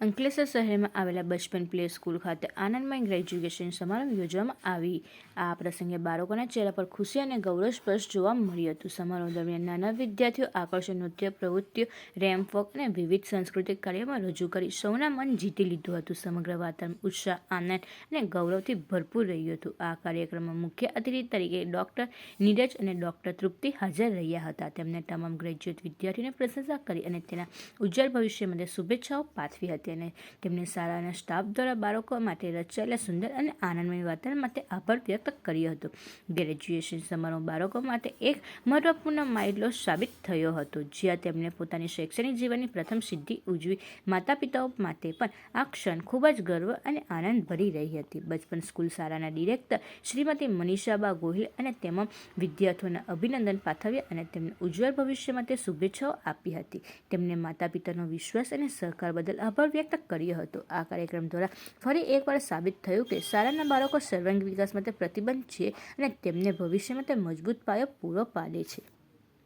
અંકલેશ્વર શહેરમાં આવેલા બચપન play school ખાતે આનંદમય ગ્રેજ્યુએશન સમારોહ યોજવામાં આવી. આ પ્રસંગે બાળકોના ચહેરા પર ખુશી અને ગૌરવ સ્પષ્ટ જોવા મળ્યું હતું. સમારોહ દરમિયાન નાના વિદ્યાર્થીઓ આકર્ષક નૃત્ય પ્રવૃત્તિઓ, રેમ્પ વોક અને વિવિધ સાંસ્કૃતિક કાર્યક્રમો રજૂ કરી સૌના મન જીતી લીધું હતું. સમગ્ર વાતાવરણ ઉત્સાહ, આનંદ અને ગૌરવથી ભરપૂર રહ્યું હતું. આ કાર્યક્રમમાં મુખ્ય અતિથિ તરીકે ડોક્ટર નીરજ અને ડોક્ટર તૃપ્તિ હાજર રહ્યા હતા. તેમણે તમામ ગ્રેજ્યુએટ વિદ્યાર્થીઓની પ્રશંસા કરી અને તેના ઉજ્જવળ ભવિષ્ય માટે શુભેચ્છાઓ પાઠવી હતી. અને તેમને શાળાના સ્ટાફ દ્વારા બાળકો માટે રચાયેલા સુંદર અને આનંદમય વાતાવરણ માટે આભાર વ્યક્ત કર્યો હતો. ગ્રેજ્યુએશન સમારોહ બાળકો માટે એક મહત્વપૂર્ણ માઇલસ્ટોન સાબિત થયો હતો, જ્યાં તેમણે પોતાની શૈક્ષણિક જીવનની પ્રથમ સિદ્ધિ ઉજવી. માતા-પિતાઓ માટે પણ આ ક્ષણ ખૂબ જ ગર્વ અને આનંદ ભરી રહી હતી. બચપન સ્કૂલ શાળાના ડિરેક્ટર શ્રીમતી મનીષાબા ગોહિલ અને તમામ વિદ્યાર્થીઓને અભિનંદન પાઠવ્યા અને તેમને ઉજ્જવળ ભવિષ્ય માટે શુભેચ્છાઓ આપી હતી. તેમને માતા-પિતાનો વિશ્વાસ અને સહકાર બદલ આભાર વ્યક્ત કર્યો હતો. આ કાર્યક્રમ દ્વારા ફરી એકવાર સાબિત થયું કે શાળાના બાળકો સર્વાંગી વિકાસ માટે પ્રતિબદ્ધ છે અને તેમને ભવિષ્ય માટે મજબૂત પાયો પૂરો પાડે છે.